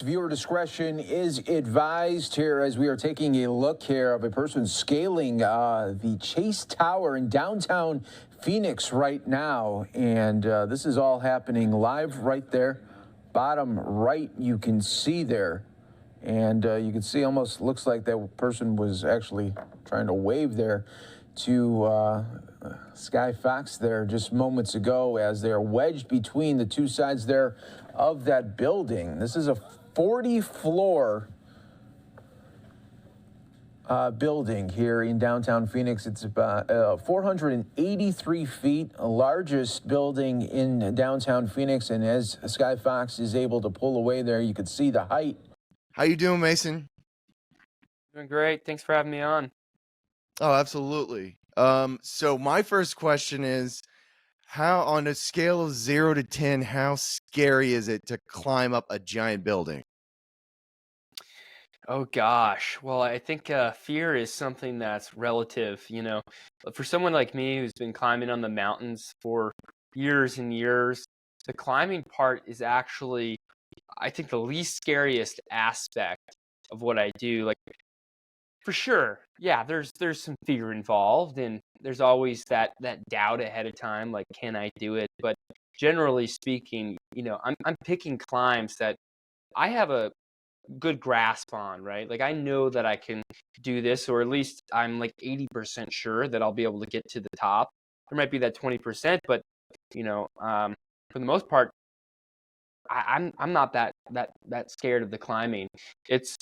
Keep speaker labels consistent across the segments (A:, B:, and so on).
A: Viewer discretion is advised here as we are taking a look here of a person scaling the Chase Tower in downtown Phoenix right now. And this is all happening live right there. Bottom right, you can see there. And you can see almost looks like that person was actually trying to wave there to Sky Fox there just moments ago as they are wedged between the two sides there of that building. This is a 40-floor building here in downtown Phoenix. It's about 483 feet, largest building in downtown Phoenix. And as Sky Fox is able to pull away there, you can see the height.
B: How you doing, Mason?
C: Doing great. Thanks for having me on.
B: Oh, absolutely. So my first question is, how, on a scale of 0 to 10, how scary is it to climb up a giant building?
C: Oh gosh. Well, I think fear is something that's relative, For someone like me who's been climbing on the mountains for years and years, the climbing part is actually, I think, the least scariest aspect of what I do. Like, for sure, yeah, there's some fear involved, and there's always that doubt ahead of time, like, can I do it? But generally speaking, I'm picking climbs that I have a good grasp on, right? Like, I know that I can do this, or at least I'm like 80% sure that I'll be able to get to the top. There might be that 20%, but for the most part, I'm not that scared of the climbing. It's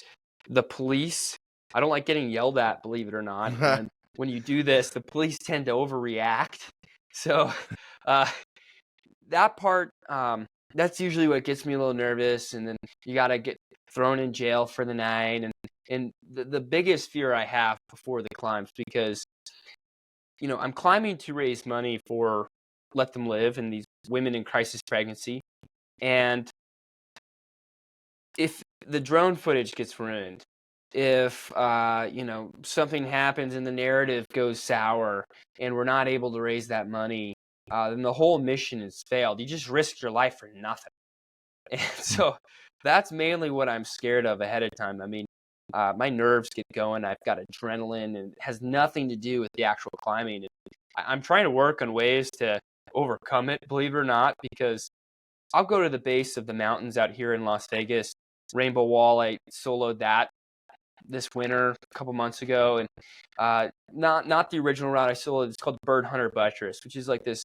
C: the police. I don't like getting yelled at, believe it or not. And when you do this, the police tend to overreact. So that part, that's usually what gets me a little nervous. And then you got to get thrown in jail for the night. And the biggest fear I have before the climbs, because, I'm climbing to raise money for Let Them Live and these women in crisis pregnancy. And if the drone footage gets ruined, if something happens and the narrative goes sour and we're not able to raise that money, then the whole mission has failed. You just risk your life for nothing. And so that's mainly what I'm scared of ahead of time. I mean, my nerves get going. I've got adrenaline, and it has nothing to do with the actual climbing. I'm trying to work on ways to overcome it, believe it or not, because I'll go to the base of the mountains out here in Las Vegas. Rainbow Wall, I soloed that this winter a couple months ago, and not the original route I soloed. It's called Bird Hunter Buttress, which is like this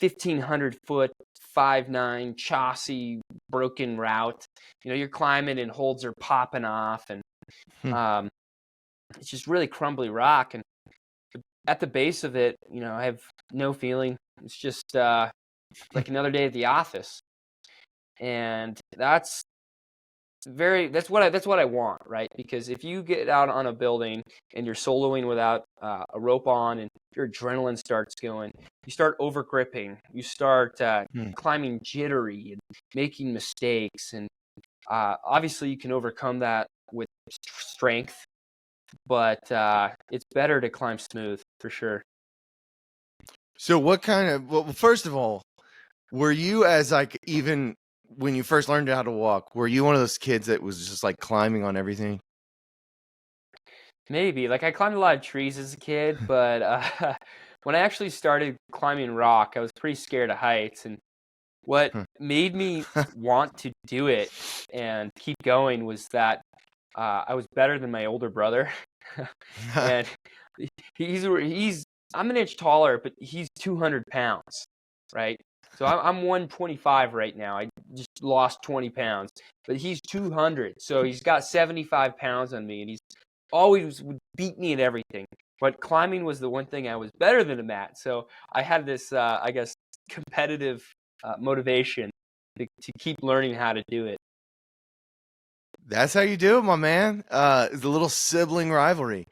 C: 1,500-foot 5'9" chassis broken route. You're climbing and holds are popping off, and it's just really crumbly rock. And at the base of it, I have no feeling. It's just like another day at the office, and that's what I want, right? Because if you get out on a building and you're soloing without a rope on, and your adrenaline starts going, you start over gripping, you start climbing jittery and making mistakes, and obviously you can overcome that with strength, but it's better to climb smooth for sure.
B: So well, first of all, were you, as like, even when you first learned how to walk, were you one of those kids that was just like climbing on everything?
C: Maybe. Like, I climbed a lot of trees as a kid, but when I actually started climbing rock, I was pretty scared of heights. And what made me want to do it and keep going was that I was better than my older brother. And I'm an inch taller, but he's 200 pounds, right? So I'm 125 right now. I just lost 20 pounds, but he's 200. So he's got 75 pounds on me, and he's always would beat me at everything. But climbing was the one thing I was better than him at. So I had this, I guess, competitive motivation to keep learning how to do it.
B: That's how you do it, my man. The little sibling rivalry.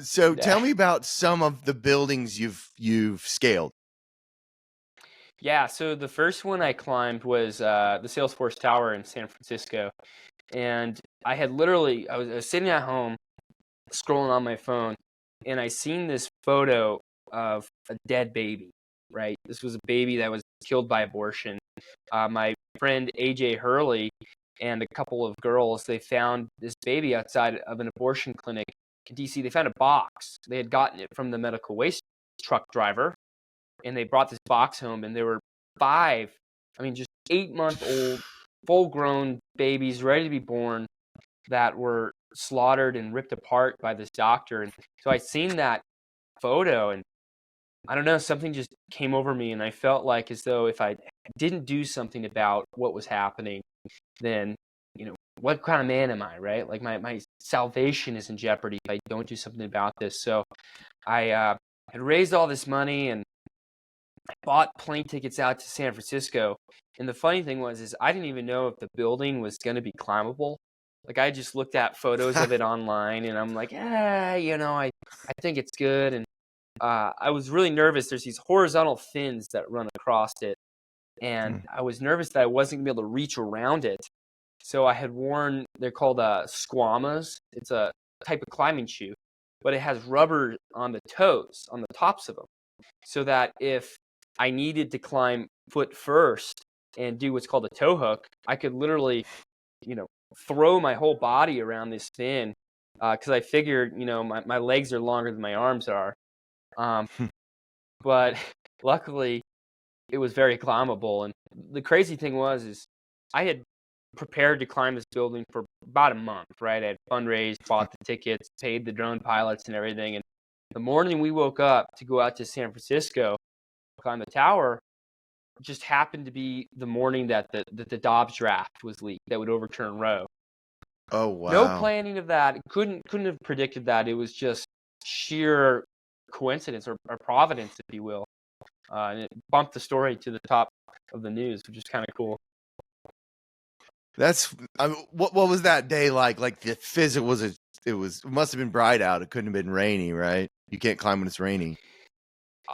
B: So tell me about some of the buildings you've scaled.
C: Yeah, so the first one I climbed was the Salesforce Tower in San Francisco. And I was sitting at home scrolling on my phone, and I seen this photo of a dead baby, right? This was a baby that was killed by abortion. My friend AJ Hurley and a couple of girls, they found this baby outside of an abortion clinic in DC. They found a box. They had gotten it from the medical waste truck driver, and they brought this box home, and there were 5, just 8-month-old, full-grown babies ready to be born that were slaughtered and ripped apart by this doctor. And so I seen that photo, and I don't know, something just came over me, and I felt like as though if I didn't do something about what was happening, then, what kind of man am I, right? Like my salvation is in jeopardy if I don't do something about this. So I had raised all this money, and I bought plane tickets out to San Francisco. And the funny thing is I didn't even know if the building was going to be climbable. Like, I just looked at photos of it online, and I'm like, I think it's good. And I was really nervous. There's these horizontal fins that run across it, and I was nervous that I wasn't going to be able to reach around it. So I had worn, they're called squamas. It's a type of climbing shoe, but it has rubber on the toes, on the tops of them, so that if I needed to climb foot first and do what's called a toe hook, I could literally, throw my whole body around this fin, because I figured, my legs are longer than my arms are. But luckily, it was very climbable. And the crazy thing is I had prepared to climb this building for about a month, right? I had fundraised, bought the tickets, paid the drone pilots and everything. And the morning we woke up to go out to San Francisco, climb the tower, just happened to be the morning that the Dobbs draft was leaked that would overturn Roe.
B: Oh, wow.
C: No planning of that. Couldn't have predicted that. It was just sheer coincidence or providence, if you will. And it bumped the story to the top of the news, which is kind of cool.
B: What was that day like? Like, the physics it must have been bright out. It couldn't have been rainy, right? You can't climb when it's rainy.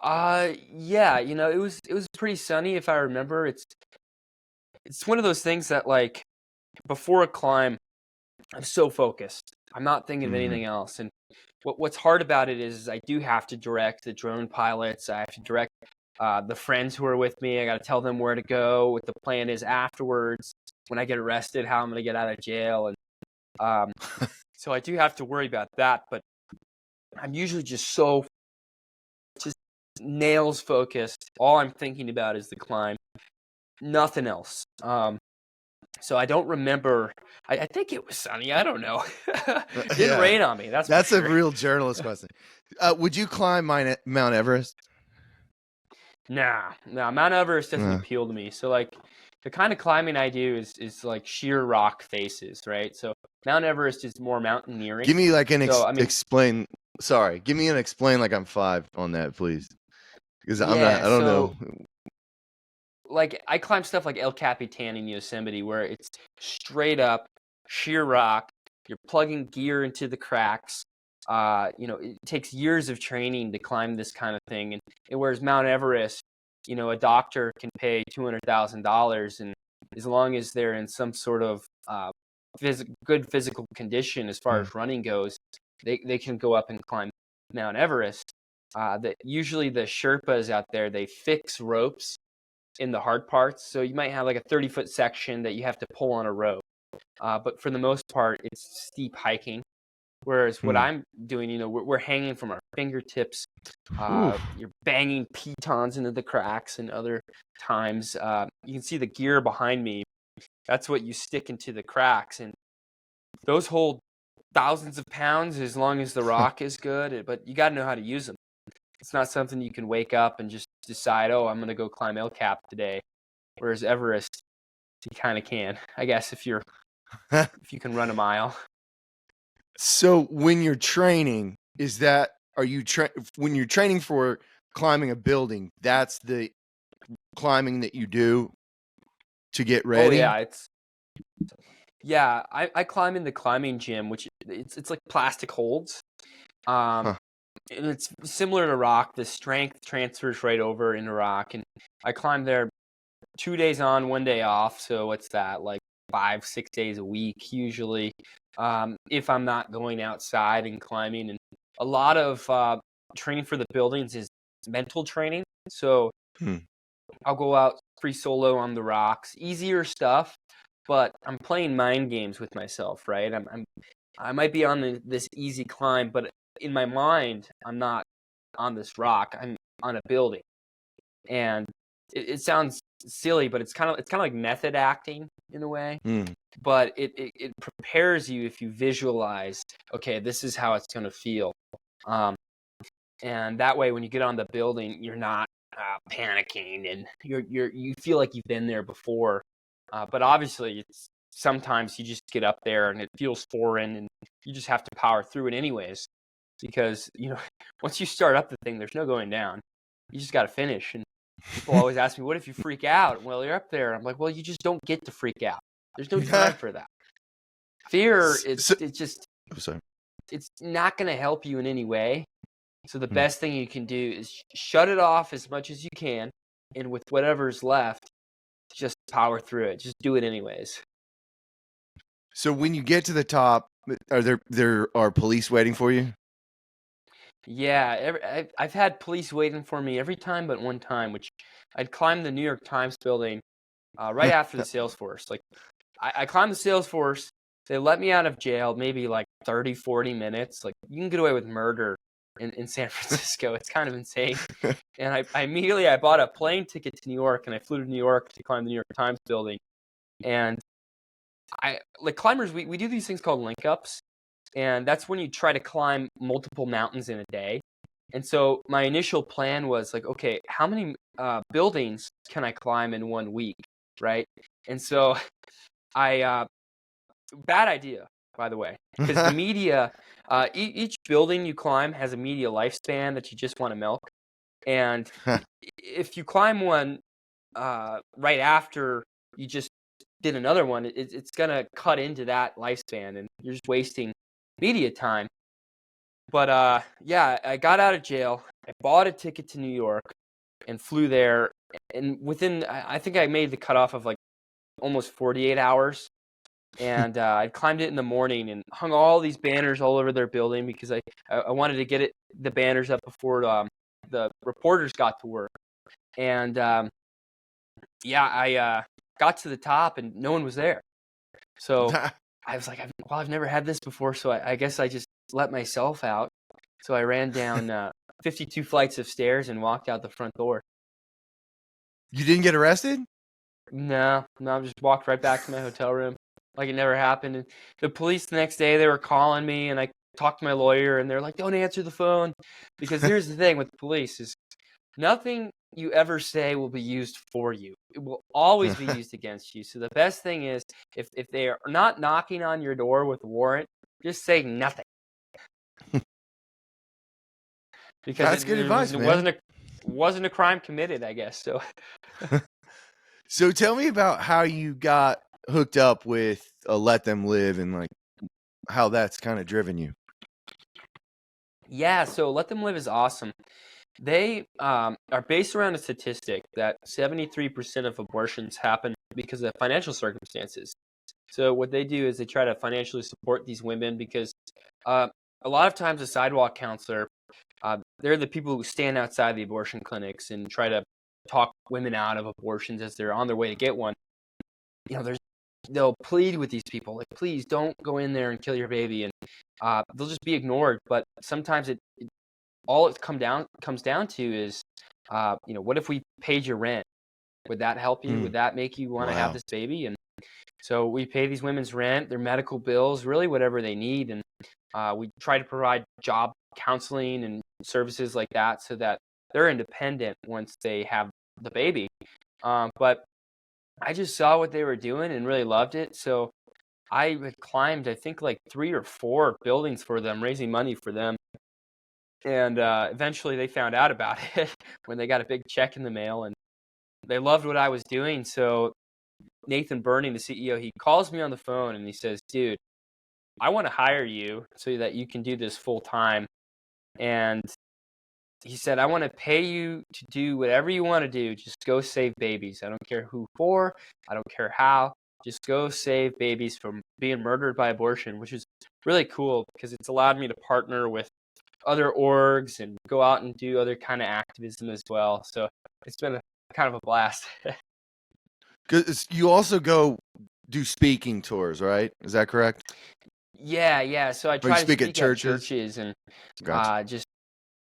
C: Yeah, it was pretty sunny, if I remember. It's one of those things that, like, before a climb, I'm so focused. I'm not thinking of anything else. And what's hard about it is I do have to direct the drone pilots. I have to direct the friends who are with me. I got to tell them where to go, what the plan is afterwards, when I get arrested, how I'm going to get out of jail. And so I do have to worry about that. But I'm usually just nails focused. All I'm thinking about is the climb, nothing else. So I don't remember. I think it was sunny. I don't know. It didn't rain on me. That's
B: a real journalist question. Would you climb Mount Everest?
C: Nah. Mount Everest doesn't appeal to me. So, like, the kind of climbing I do is like sheer rock faces, right? So Mount Everest is more mountaineering.
B: Give me like explain. Sorry, give me an explain like I'm 5 on that, please. Because I don't know.
C: Like, I climb stuff like El Capitan in Yosemite, where it's straight up sheer rock. You're plugging gear into the cracks. It takes years of training to climb this kind of thing. And whereas Mount Everest, a doctor can pay $200,000, and as long as they're in some sort of good physical condition as far as running goes, they can go up and climb Mount Everest. Usually the Sherpas out there, they fix ropes in the hard parts. So you might have like a 30-foot section that you have to pull on a rope. But for the most part, it's steep hiking. Whereas what I'm doing, we're hanging from our fingertips. You're banging pitons into the cracks, and other times you can see the gear behind me. That's what you stick into the cracks. And those hold thousands of pounds as long as the rock is good. But you got to know how to use them. It's not something you can wake up and just decide, I'm going to go climb El Cap today. Whereas Everest, you kind of can, I guess, if you can run a mile.
B: So when you're training, when you're training for climbing a building, that's the climbing that you do to get ready?
C: Oh, yeah. I climb in the climbing gym, which it's like plastic holds. And it's similar to rock. The strength transfers right over into rock. And I climb there 2 days on, 1 day off. So what's that, like 5-6 days a week usually, if I'm not going outside and climbing. And a lot of training for the buildings is mental training. So I'll go out free solo on the rocks, easier stuff, but I'm playing mind games with myself, right? I might be on this easy climb, but in my mind, I'm not on this rock. I'm on a building, and it sounds silly, but it's kind of like method acting in a way.
B: Mm.
C: But it prepares you if you visualize, okay, this is how it's going to feel, and that way when you get on the building, you're not panicking, and you feel like you've been there before. But obviously, it's sometimes you just get up there and it feels foreign, and you just have to power through it anyways, because once you start up the thing, there's no going down. You just got to finish. And people always ask me, "What if you freak out?" Well, you're up there. I'm like, "Well, you just don't get to freak out. There's no time for that." Fear, it's just
B: sorry.
C: it's not going to help you in any way. So the best thing you can do is shut it off as much as you can, and with whatever's left, just power through it. Just do it anyways.
B: So when you get to the top, are there are police waiting for you?
C: Yeah, I've had police waiting for me every time but one time, which I'd climbed the New York Times building right after the Salesforce. Like, I climbed the Salesforce. They let me out of jail maybe like 30, 40 minutes. Like, you can get away with murder in San Francisco. It's kind of insane. And I immediately bought a plane ticket to New York, and I flew to New York to climb the New York Times building. And like climbers, we do these things called link ups, and that's when you try to climb multiple mountains in a day. And so my initial plan was like, okay, how many buildings can I climb in 1 week, right? And so bad idea, by the way, because the media, each building you climb has a media lifespan that you just want to milk. And if you climb one right after you just did another one, it's going to cut into that lifespan, and you're just wasting media time. But yeah, I got out of jail. I bought a ticket to New York and flew there. And within, I think I made the cutoff of like almost 48 hours. And I climbed it in the morning and hung all these banners all over their building because I wanted to get the banners up before the reporters got to work. And yeah, I got to the top and no one was there. So I was like, I've never had this before, so I guess I just let myself out. So I ran down 52 flights of stairs and walked out the front door.
B: You didn't get arrested?
C: No, I just walked right back to my hotel room like it never happened. And the police the next day, they were calling me, and I talked to my lawyer, and they're like, don't answer the phone. Because here's the thing with the police is nothing you ever say will be used for you. It will always be used against you. So the best thing is if they are not knocking on your door with a warrant, just say nothing. Because
B: That's good advice, man.
C: It wasn't a crime committed, I guess. So
B: So tell me about how you got hooked up with Let Them Live, and like how that's kind of driven you.
C: yeah, so Let Them Live is awesome. They are based around a statistic that 73% of abortions happen because of financial circumstances. So what they do is they try to financially support these women because a lot of times a sidewalk counselor, they're the people who stand outside the abortion clinics and try to talk women out of abortions as they're on their way to get one. They'll plead with these people, like, please don't go in there and kill your baby, and they'll just be ignored. But sometimes all it comes down to is, what if we paid your rent? Would that help you? Would that make you want to have this baby? And so we pay these women's rent, their medical bills, really whatever they need, and we try to provide job counseling and services like that so that they're independent once they have the baby. But I just saw what they were doing and really loved it. So I had climbed, I think, like 3 or 4 buildings for them, raising money for them. And eventually they found out about it when they got a big check in the mail, and they loved what I was doing. So Nathan Burning, the CEO, he calls me on the phone and he says, dude, I want to hire you so that you can do this full time. And he said, I want to pay you to do whatever you want to do. Just go save babies. I don't care who for. I don't care how. Just go save babies from being murdered by abortion, which is really cool because it's allowed me to partner with other orgs and go out and do other kind of activism as well. So it's been kind of a blast.
B: Because you also go do speaking tours, right? Is that correct?
C: Yeah. So I
B: Or you
C: try to
B: speak at
C: speak at
B: churches?
C: churches and
B: Gotcha.
C: just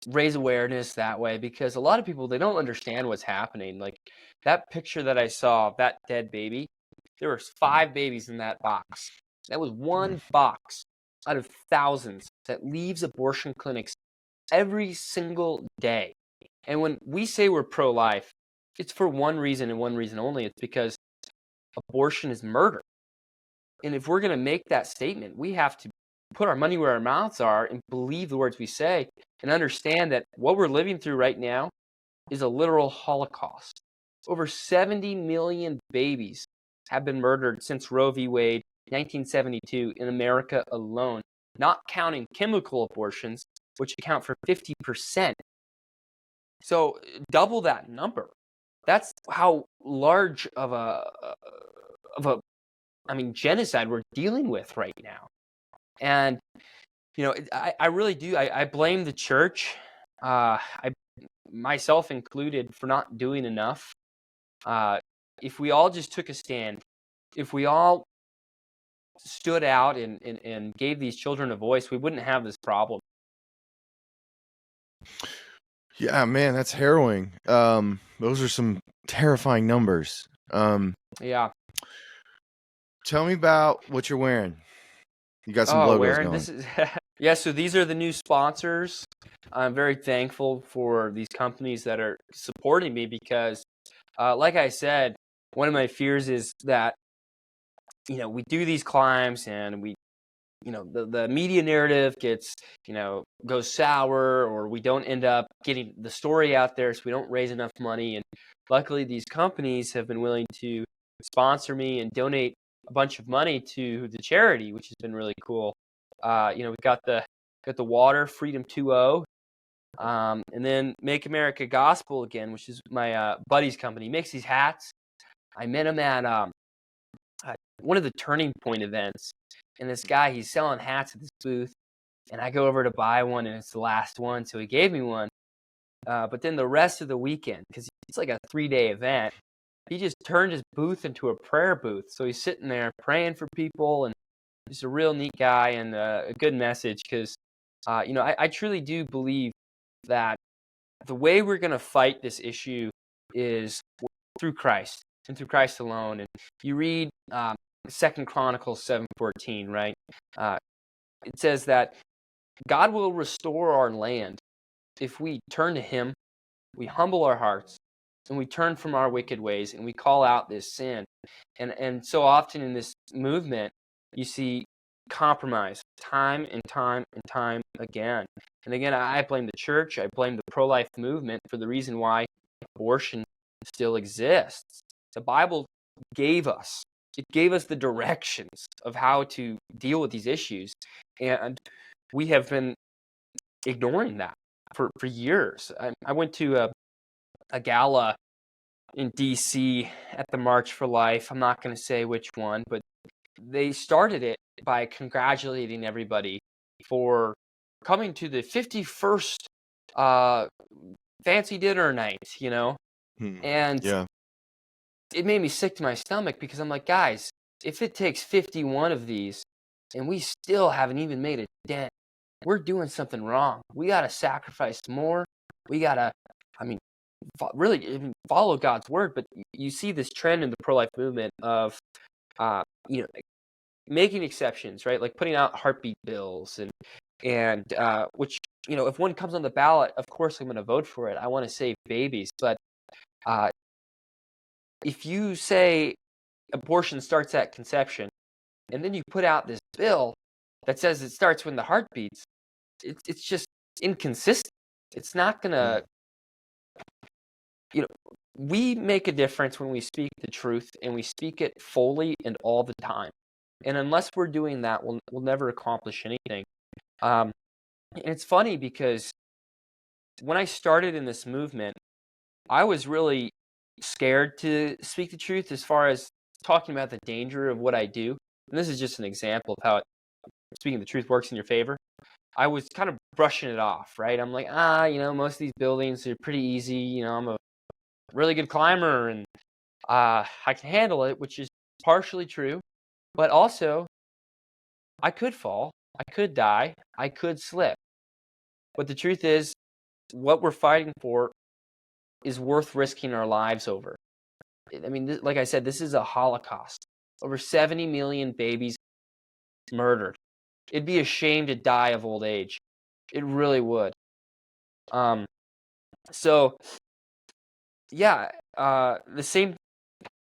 C: raise awareness that way, because a lot of people, they don't understand what's happening. Like that picture that I saw of that dead baby, there was 5 babies in that box. That was one box out of thousands that leaves abortion clinics every single day. And when we say we're pro-life, it's for one reason and one reason only. It's because abortion is murder. And if we're going to make that statement, we have to put our money where our mouths are and believe the words we say and understand that what we're living through right now is a literal Holocaust. Over 70 million babies have been murdered since Roe v. Wade, 1972, in America alone, not counting chemical abortions, which account for 50%. So double that number. That's how large of a genocide we're dealing with right now. And I really do. I blame the church, I myself included, for not doing enough. If we all just took a stand, if we all stood out and gave these children a voice, we wouldn't have this problem.
B: Yeah, man, that's harrowing. Those are some terrifying numbers.
C: Yeah.
B: Tell me about what you're wearing. You got some
C: Oh,
B: logos
C: Warren,
B: going.
C: this is yeah. So these are the new sponsors. I'm very thankful for these companies that are supporting me because, like I said, one of my fears is that we do these climbs and the media narrative goes sour, or we don't end up getting the story out there, so we don't raise enough money. And luckily, these companies have been willing to sponsor me and donate a bunch of money to the charity, which has been really cool. We've got the water, Freedom 2.0, and then Make America Gospel Again, which is my buddy's company. He makes these hats. I met him at one of the Turning Point events, and this guy, he's selling hats at this booth, and I go over to buy one, and it's the last one, so he gave me one. But then the rest of the weekend, because it's like a 3-day event, he just turned his booth into a prayer booth. So he's sitting there praying for people, and just a real neat guy and a good message, because I truly do believe that the way we're going to fight this issue is through Christ and through Christ alone. And you read 2 Chronicles 7:14, right? It says that God will restore our land if we turn to Him, we humble our hearts, and we turn from our wicked ways, and we call out this sin. And so often in this movement, you see compromise time and time and time again. And again, I blame the church. I blame the pro-life movement for the reason why abortion still exists. The Bible gave us the directions of how to deal with these issues, and we have been ignoring that for years. I went to a gala in DC at the March for Life. I'm not going to say which one, but they started it by congratulating everybody for coming to the 51st fancy dinner night, and
B: Yeah.
C: it made me sick to my stomach, because I'm like, guys, if it takes 51 of these and we still haven't even made a dent, we're doing something wrong. We got to sacrifice more. We got to, really follow God's word. But you see this trend in the pro-life movement of, making exceptions, right? Like putting out heartbeat bills and which, if one comes on the ballot, of course I'm going to vote for it. I want to save babies. But if you say abortion starts at conception, and then you put out this bill that says it starts when the heart beats, it's just inconsistent. It's not going to, we make a difference when we speak the truth, and we speak it fully and all the time. And unless we're doing that, we'll never accomplish anything. And it's funny, because when I started in this movement, I was really scared to speak the truth as far as talking about the danger of what I do. And this is just an example of how speaking the truth works in your favor. I was kind of brushing it off, right? I'm like, most of these buildings are pretty easy. I'm a really good climber, and I can handle it, which is partially true. But also, I could fall, I could die, I could slip. But the truth is, what we're fighting for is worth risking our lives over. I mean, like I said, this is a Holocaust. Over 70 million babies murdered. It'd be a shame to die of old age. It really would. So, yeah, the same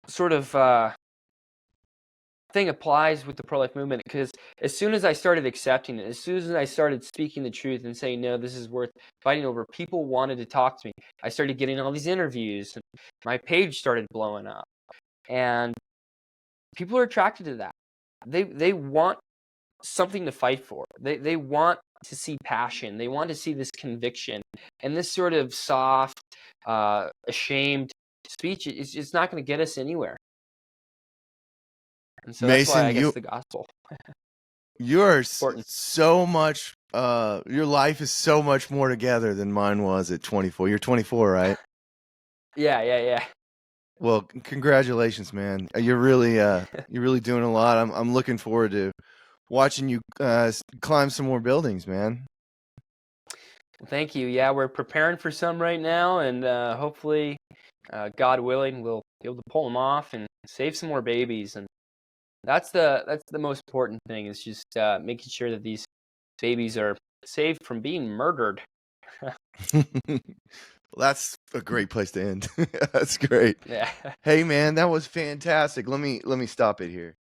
C: sort of thing applies with the pro-life movement, because as soon as I started accepting it, as soon as I started speaking the truth and saying, no, this is worth fighting over, people wanted to talk to me. I started getting all these interviews, and my page started blowing up, and people are attracted to that. They want something to fight for. They want to see passion. They want to see this conviction, and this sort of soft, ashamed speech is it's not going to get us anywhere. And so that's why
B: Mason,
C: I guess the gospel.
B: you're
C: Important.
B: so much. Your life is so much more together than mine was at 24. You're 24, right?
C: Yeah.
B: Well, congratulations, man. You're really doing a lot. I'm looking forward to watching you climb some more buildings, man.
C: Well, thank you. Yeah, we're preparing for some right now, and hopefully, God willing, we'll be able to pull them off and save some more babies. And that's the most important thing, is just making sure that these babies are saved from being murdered.
B: That's a great place to end. That's great.
C: Yeah.
B: Hey, man, that was fantastic. Let me stop it here.